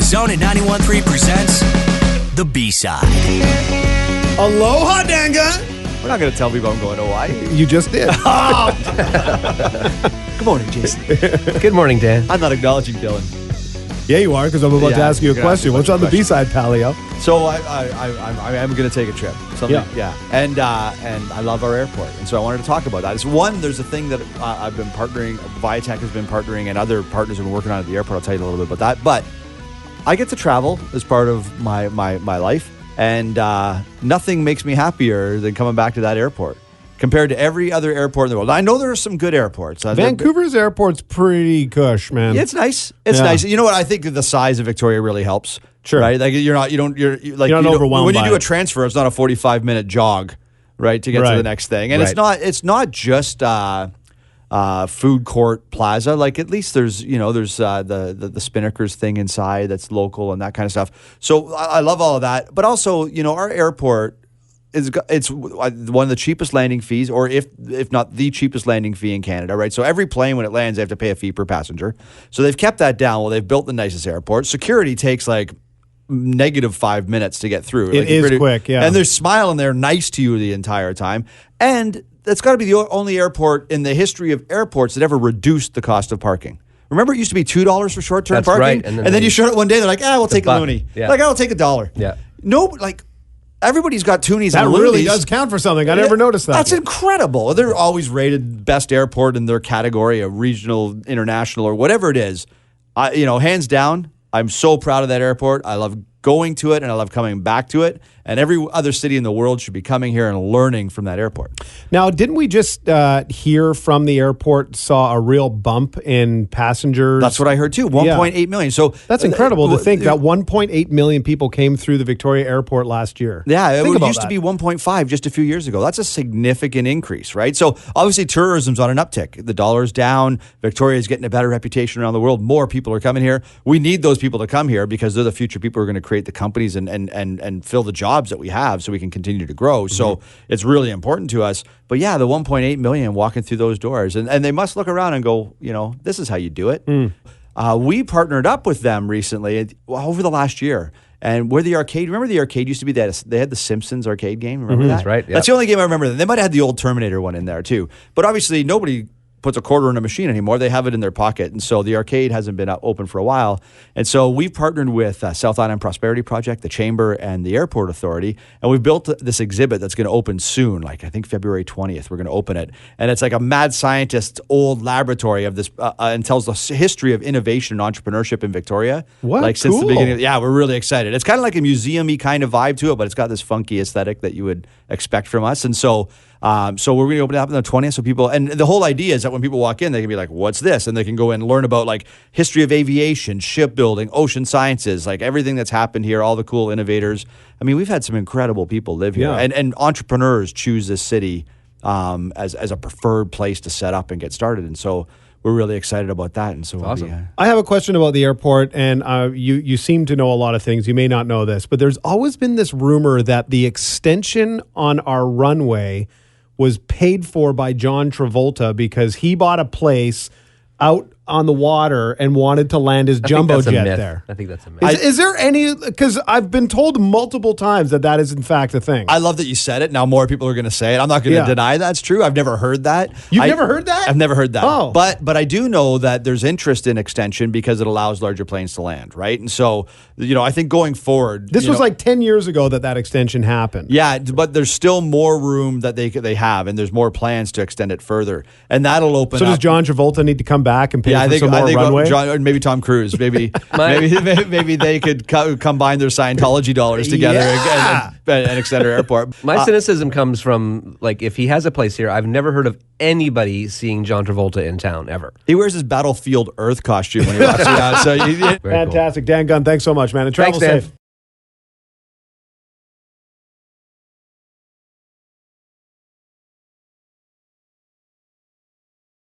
The Zone at 91.3 presents The B-Side. Aloha, Dan Gunn. We're not going to tell people I'm going to Hawaii. You just did. Good morning, Jason. Good morning, Dan. I'm not acknowledging Dylan. Yeah, you are, because I'm about to ask you a question. What's on the B-side, Palio? So I am going to take a trip. Yeah. And I love our airport, and so I wanted to talk about that. It's one. There's a thing that I've been partnering. VIATEC has been partnering, and other partners have been working on at the airport. I'll tell you a little bit about that. But I get to travel as part of my life, and nothing makes me happier than coming back to that airport compared to every other airport in the world. I know there are some good airports. Vancouver's airport's pretty cush, man. It's nice. It's nice. You know what? I think the size of Victoria really helps. Sure. Right? Like you're not overwhelmed. When you do a transfer, it's not a 45-minute jog, right, to get to the next thing. And it's not just food court plaza. Like at least there's the Spinnakers thing inside that's local and that kind of stuff. So I love all of that. But also, our airport it's one of the cheapest landing fees, or if not the cheapest landing fee in Canada, right? So every plane, when it lands, they have to pay a fee per passenger. So they've kept that down. Well, they've built the nicest airport. Security takes like -5 minutes to get through. It is quick, yeah. And they're smiling, they're nice to you the entire time. And that's got to be the only airport in the history of airports that ever reduced the cost of parking. Remember, it used to be $2 for short-term parking? Right. And then you showed it one day, they're like, we'll take a Loonie. Yeah. Like, I'll take $1. Yeah. No, like, everybody's got Toonies that and Loonies. really does count for something. I never noticed that. That's incredible. They're always rated best airport in their category, a regional, international, or whatever it is. Hands down, I'm so proud of that airport. I love going to it, and I love coming back to it. And every other city in the world should be coming here and learning from that airport. Now, didn't we just hear from the airport saw a real bump in passengers? That's what I heard too. 1.8 million. So that's incredible to think that 1.8 million people came through the Victoria airport last year. Yeah, it used to be 1.5 just a few years ago. That's a significant increase, right? So obviously tourism's on an uptick. The dollar's down. Victoria is getting a better reputation around the world. More people are coming here. We need those people to come here because they're the future people who are going to create the companies and fill the jobs that we have so we can continue to grow. So it's really important to us. But yeah, the 1.8 million walking through those doors, and they must look around and go, this is how you do it. We partnered up with them recently over the last year. And where the arcade, remember the arcade used to be that they had the Simpsons arcade game? Remember that? That's right. Yep. That's the only game I remember. They might have had the old Terminator one in there too. But obviously nobody puts a quarter in a machine anymore. They have it in their pocket. And so the arcade hasn't been open for a while. And so we've partnered with South Island Prosperity Project, the Chamber, and the Airport Authority. And we've built this exhibit that's going to open soon, like I think February 20th, we're going to open it. And it's like a mad scientist's old laboratory of this and tells the history of innovation and entrepreneurship in Victoria. What? Like since the beginning. Yeah, we're really excited. It's kind of like a museum-y kind of vibe to it, but it's got this funky aesthetic that you would expect from us. And so we're going to open it up on the 20th so people, and the whole idea is that when people walk in, they can be like, what's this? And they can go in and learn about like history of aviation, shipbuilding, ocean sciences, like everything that's happened here, all the cool innovators. I mean, we've had some incredible people live here and entrepreneurs choose this city as a preferred place to set up and get started. And so we're really excited about that. And so awesome. I have a question about the airport, and you seem to know a lot of things. You may not know this, but there's always been this rumor that the extension on our runway was paid for by John Travolta because he bought a place out on the water and wanted to land his jumbo jet there. I think that's a myth. Is there any, because I've been told multiple times that is in fact a thing. I love that you said it. Now more people are going to say it. I'm not going to deny that's true. I've never heard that. You've never heard that? I've never heard that. Oh. But I do know that there's interest in extension because it allows larger planes to land, right? And so, I think going forward. This was like 10 years ago that extension happened. Yeah, but there's still more room that they have, and there's more plans to extend it further. And that'll open up. So does John Travolta need to come back and pay for some more runway? Or maybe Tom Cruise. Maybe maybe they could combine their Scientology dollars together and extend our airport. My cynicism comes from, like, if he has a place here, I've never heard of anybody seeing John Travolta in town, ever. He wears his Battlefield Earth costume when he walks around. So fantastic. Cool. Dan Gunn, thanks so much, man. And travel safe.